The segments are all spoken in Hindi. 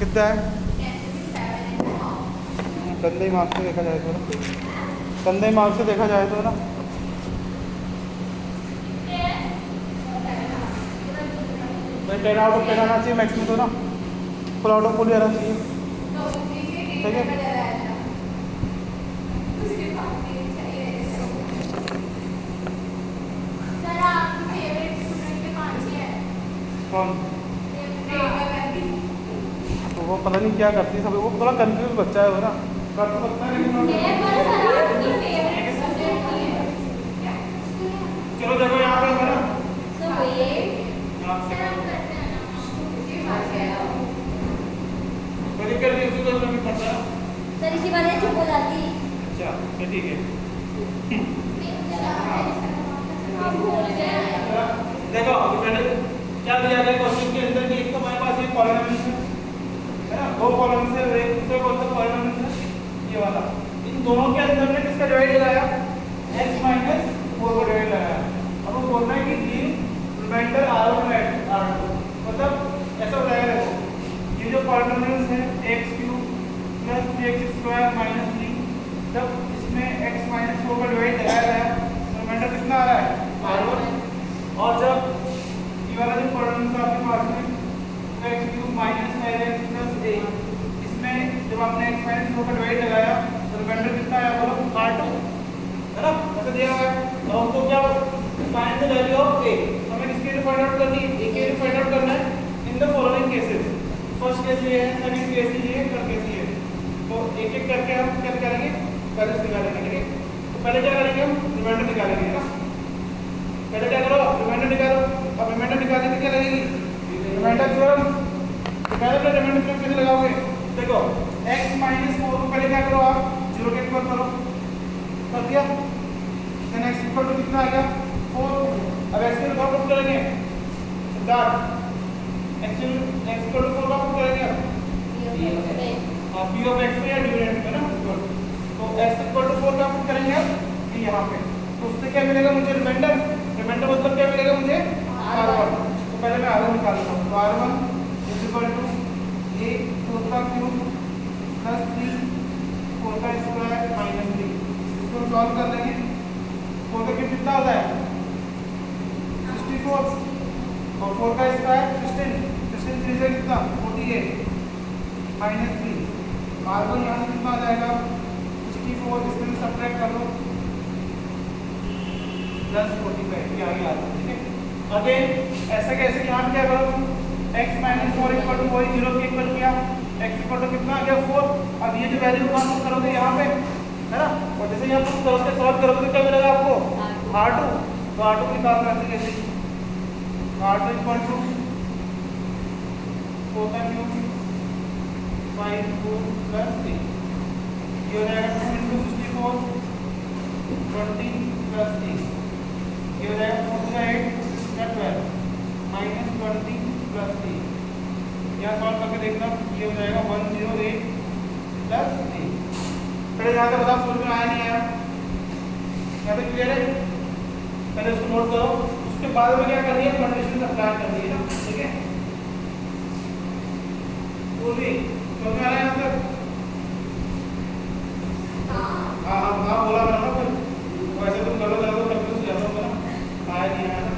कितना है? कंधे मार्क्स से देखा जाए तो ना, कंधे मार्क्स से देखा जाए तो ना, भाई 10 आउट ऑफ 10 आना चाहिए मैक्स में तो ना, फुल आउट ऑफ फुल आना चाहिए। ठीक है, कौन? तो वो पता नहीं क्या करती है सब, वो थोड़ा कंफ्यूज बच्चा है वो ना, कर तो सकता है लेकिन चलो देखो यहाँ पे है ना, कभी कर दी उसको तो नहीं पता सर, इसी बारे चुप हो जाती। अच्छा तो ठीक है। देखो अभी मैंने क्या दिया है क्वेश्चन के अंदर कि एक तो हमारे पास ये पॉलिनोमियल है ना, दो पॉलिनोमियल है, एक दूसरे कौन सा पॉलिनोमियल है, ये वाला। इन दोनों के अंदर में किसका डिवाइड लगाया? x माइनस 4 को डिवाइड लगाया। अब वो बोल रहा है कि give reminder r1 eight r2, मतलब ऐसा हो जाएगा। देखो ये जो पॉलिनोमियल्स है x cube plus 3x square minus 3, जब इसमें x माइनस 4 को डिवाइड लगाया गया तो रिमाइंडर कितना आ रहा है? r1। और जब ये वाला जो पॉलिनोमियल है आपके पास में x cube minus 5x plus a, इसमें जब आपने x माइनस 4 का डिवाइड लगाया तो रिमाइंडर कितना आया? बोलो r2, है ना, ऐसा दिया हुआ है। और हमको क्या find the value of a, हमें किसके लिए फाइंड आउट करनी है? a के लिए फाइंड आउट करना है in the following cases. First case ये है, सेकंड केस ये है, थर्ड केस ये है। तो एक एक करके हम क्या करेंगे? बैलेंस निकालेंगे। ठीक है, तो पहले क्या करेंगे? हम रिमाइंडर निकालेंगे ना। पहले क्या करो? रिमाइंडर निकालो। अब रिमाइंडर निकालने में क्या लगेगी? Remainder theorem. तो पहले रिमाइंडर थ्योरम कैसे लगाओगे? देखो x माइनस 4 को पहले क्या करो? आप 0 के इक्वल करो, कर दिया। देन x इक्वल टू कितना आ गया? 4। अब x के फॉर्म पुट करेंगे, डॉट x इक्वल टू 4 का पुट करेंगे p ऑफ x में या डिविडेंड में ना, तो x इक्वल टू 4 का पुट करेंगे अब यहाँ पे। तो उससे क्या मिलेगा मुझे? रिमाइंडर। रिमाइंडर मतलब क्या मिलेगा मुझे? r1। तो पहले मैं r1 निकालता हूँ। तो r1 is equal to a 4 का क्यूब प्लस 3 4 का स्क्वायर माइनस 3। इसको सॉल्व कर लेंगे। 4 का क्यूब कितना होता है? 64 और 4 का स्क्वायर 16। 16 3 से कितना? 48 माइनस 3। r1 यहाँ से कितना आ जाएगा? 64, इसमें सब्ट्रैक्ट कर लो प्लस 45, ये आगे आता है। ठीक है, अगेन ऐसे कैसे यहाँ क्या करो? x माइनस 4 इक्वल टू वही 0 के इक्वल किया, x इक्वल टू कितना आ गया? 4। अब ये जो वैल्यू कहाँ पुट करोगे? यहाँ पे, है ना। और जैसे यहाँ पुट करोगे, सॉल्व करोगे तो क्या मिलेगा आपको? r2। तो r2 निकालना ऐसे कैसे? r2 इक्वल टू 4 का क्यूब 5 4 प्लस 3, ये हो जाएगा 2 into 64 20 प्लस 3, ये हो जाएगा 4 का 8 का 12 माइनस 20 प्लस 3। यहाँ सॉल्व करके देखना, ये हो जाएगा 108 प्लस 3। पहले यहाँ से बताओ समझ में आया नहीं आया? यहाँ पे क्लियर है? पहले उसको नोट करो, उसके बाद में क्या करनी है? कंडीशन अप्लाई करनी है ना। ठीक है, पूरी समझ में आ रहा है यहाँ तक? हाँ बोला मैंने ना, फिर वैसे तुम करो तो कंफ्यूज हो जाता होगा ना, आया नहीं आया ना।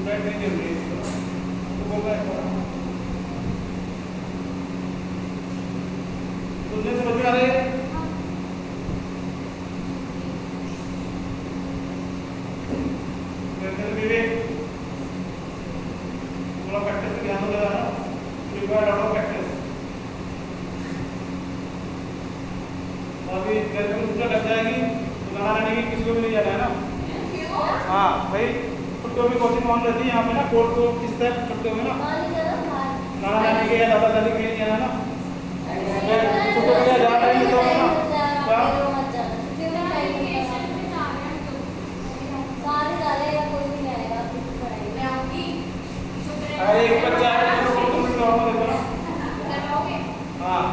नहीं जरूरी है तो बोल रहा है तुमने समझ में आ रहा है? थोड़ा प्रैक्टिस पे ध्यान देना ना, रिक्वायर्ड लॉट ऑफ प्रैक्टिस। अभी घर में मुझे लग जाएगी तो नहा लेने की किसी को भी नहीं जाना है ना। हाँ भाई, छुट्टियों में कोचिंग ऑन रहती है यहाँ पे ना, कोर्स को किस तरह छुट्टियों में ना नहा लेने के या दादा दादी के लिए ना, छुट्टियों में जा रहे हैं तो ना अरे एक बच्चा है तो कंप्लीट नॉर्मल देखो ना। हाँ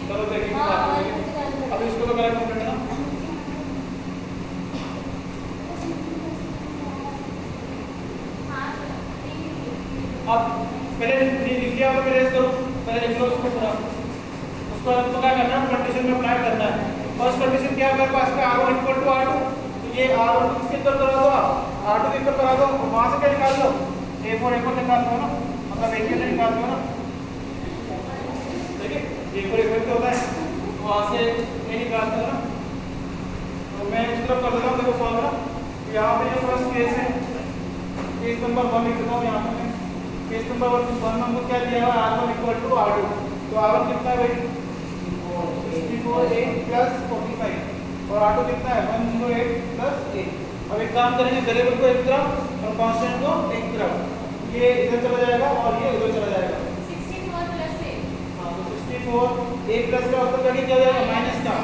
चलो देखिए, अब इसको तो करेक्ट कंप्लीट है ना। करना है, कंडीशन में अप्लाई करना है। फर्स्ट कंडीशन क्या है मेरे पास में R1 इक्वल टू R2, तो ये R1 किसके इक्वल करा दो आप R2 के इक्वल करा दो, वहां से क्या निकाल दो A4 A4 निकाल दो ना, मतलब एक ही निकाल दो ना, ठीक है A4 A4 क्या होता है वहां से A निकाल दो ना। तो मैं इस तरफ कर देता हूं, देखो सॉल्व ना, यहाँ पे ये फर्स्ट केस है, केस नंबर 1 लिख देता हूं यहाँ पे। केस नंबर 1 में क्या दिया हुआ है R1 इक्वल टू R2, तो R1 कितना है भाई 64 प्लस 45 और R2 कितना है 108 प्लस 8। अब एक काम करेंगे, वेरिएबल को एक तरफ और कांस्टेंट को एक तरफ, ये इधर चला जाएगा और ये उधर चला जाएगा। 64 प्लस 8। हां तो 64 8 प्लस का मतलब क्या किया जाएगा माइनस का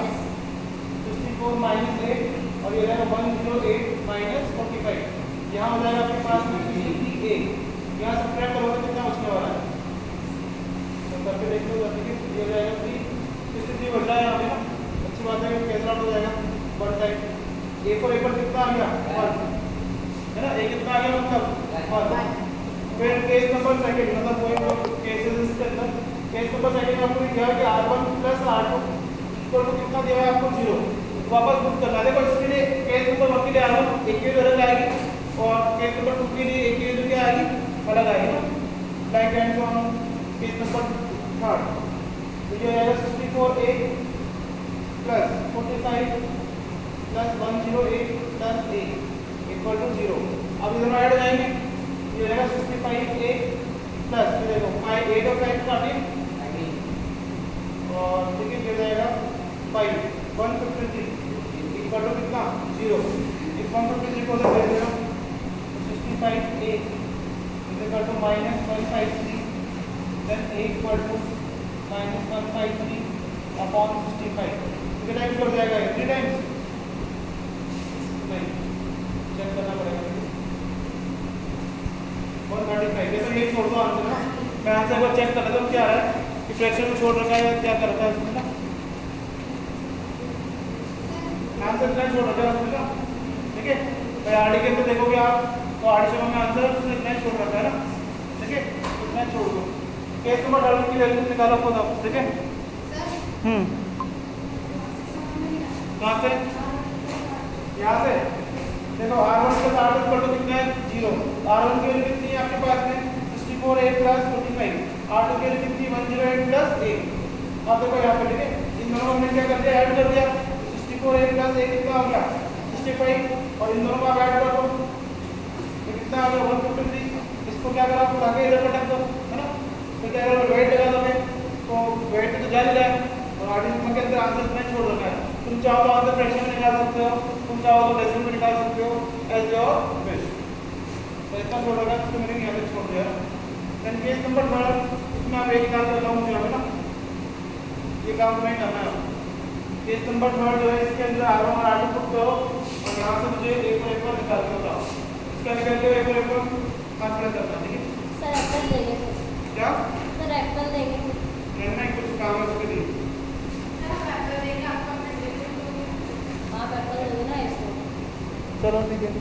64 माइनस 8 और ये रहेगा 108 माइनस 45। यहाँ हो जाएगा आपके पास में 3 यहाँ सब्ट्रैक्ट करोगे तो कितना बचने वाला है, तो करके देख लो जल्दी से, ये हो जाएगा 3 बच रहा है यहाँ पे ना, अच्छी बात है कि कैंसिल आउट हो जाएगा वन टाइम। A4 A4 कितना आ गया 1 है ना, A कितना आ गया मतलब 1। फिर केस नंबर सेकंड मतलब कोई केसेस के अंदर केस नंबर सेकंड में आपको दिया कि R1 plus R2 equal to कितना दिया है आपको 0, तो वापस बुक करना। देखो इसके लिए केस नंबर 1 के लिए R1 एक की वैल्यू आएगी और केस नंबर 2 के लिए एक की वैल्यू क्या आएगी अलग आएगी ना, like and so on. Case number 3 तो ये आएगा 64A plus 45 plus 108 plus A equal to 0। अब इधर ऐड हो जाएंगे, ये रहेगा 65A प्लस ये देखो 5 8 और 5 काटे और ठीक है ये जाएगा 5 153 इक्वल टू कितना 0। इस 153 को उधर भेज देना, 65A equal to -153 then A equal to -153 upon 65 कितने टाइम्स कर जाएगा 3 टाइम्स नहीं चेक करना पड़ेगा 135। ये तो ये छोड़ दो आंसर ना, मैं आंसर को चेक कर लेता हूँ क्या आ रहा है कि फ्रैक्शन में छोड़ रखा है या क्या कर रखा है उसमें ना, आंसर क्या छोड़ रखा है उसमें ना, ठीक है भाई आरडी के अंदर देखोगे आप तो आरडी में आंसर उसने इतना छोड़ रखा है ना, ठीक है इतना छोड़ दो। केस नंबर डालने की वैल्यू निकालो खुद आप, ठीक है कहाँ से यहाँ से देखो R1 plus R2 equal to कितना है 0। R1 की वैल्यू कितनी है आपके पास में 64A प्लस 45, R2 की वैल्यू कितनी 108 प्लस 8। अब देखो यहाँ पे ठीक है इन दोनों को हमने क्या कर दिया ऐड कर दिया, 64A प्लस 8 कितना हो गया 65 और इन दोनों को आप ऐड कर दो तो कितना आ गया 153। इसको क्या करो आप आगे इधर पटक दो है ना, तो क्या करो वेट लगा दोगे तो वेट तो जा रहा है और आरडी के अंदर आंसर इतना छोड़ रखा है। तुम चाहो तो आंसर फ्रैक्शन में निकाल सकते हो, तुम चाहो तो डेसिमल में निकाल सकते हो एज योर विश। तो इतना छोड़ रखा है तो मैंने यहाँ पे छोड़ दिया। देन केस नंबर 3 इसमें आप एक निकाल कर लाऊं जो है ना, ये काम तुम्हें करना है। केस नंबर 3 जो है इसके अंदर R1 और R2 पुट करो और यहाँ से मुझे A4 A4 निकाल के बताओ, इसका निकाल के A4 A4 कॉन्फिडेंस करना ठीक है। सर एप्पल देंगे क्या सर एप्पल देंगे रहना है कुछ काम है उसके लिए आप एप्पल दोगे ना इसको। चलो ठीक है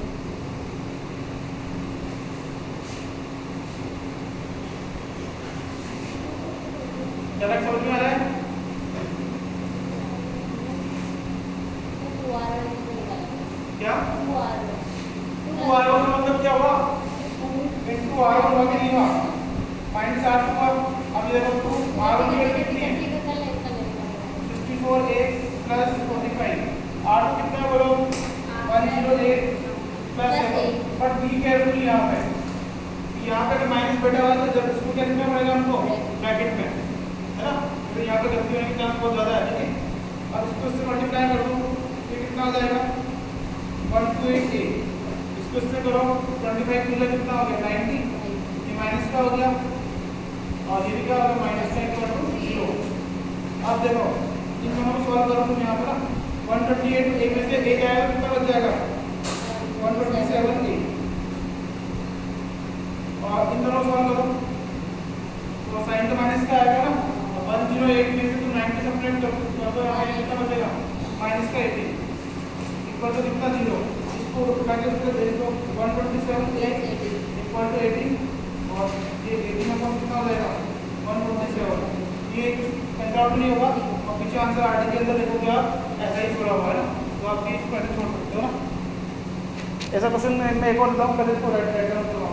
क्या समझ में आ रहा है। क्या 2R1 का मतलब क्या हुआ 2R1 हुआ कि नहीं हुआ माइनस R2 हुआ। अब ये देखो 2R1 की वैल्यू कितनी है 64A प्लस 45, R2 कितना है बोलो 108 प्लस 7। बट बी केयरफुल यहाँ पे माइनस बैठा हुआ है तो जब उसको क्या लिखना पड़ेगा हमको ब्रैकेट में है ना, तो यहाँ पे गलती होने की चांस बहुत ज़्यादा है ठीक है। अब इसको इससे मल्टीप्लाई कर दो तो कितना हो जाएगा 128A, इसको इससे करो 25 मिला कितना हो गया 90, ये माइनस का हो गया और ये भी क्या होगा माइनस का इक्वल टू 0। अब देखो इन दोनों को सॉल्व करो तुम यहाँ पर ना 128 A में से A जाएगा कितना बच जाएगा 127A और इन दोनों सॉल्व करो तो साइन तो माइनस का आएगा ना, 108 में से तुम 90 सब्ट्रैक्ट कर दो हमें कितना बचेगा माइनस का 80 इक्वल टू कितना 0। इसको उठा के उसको भेज दो 127A इक्वल टू 80 और ये 80 में कितना हो जाएगा 147। ये कुछ आउट नहीं होगा और पीछे आंसर आरडी के अंदर लिखोगे आप ऐसा ही छोड़ा हुआ है ना, तो आप ये इसको ऐसे छोड़ सकते हो ना। ऐसा क्वेश्चन मैं एक और देता हूँ, पहले इसको राइट राइट डाउन करवा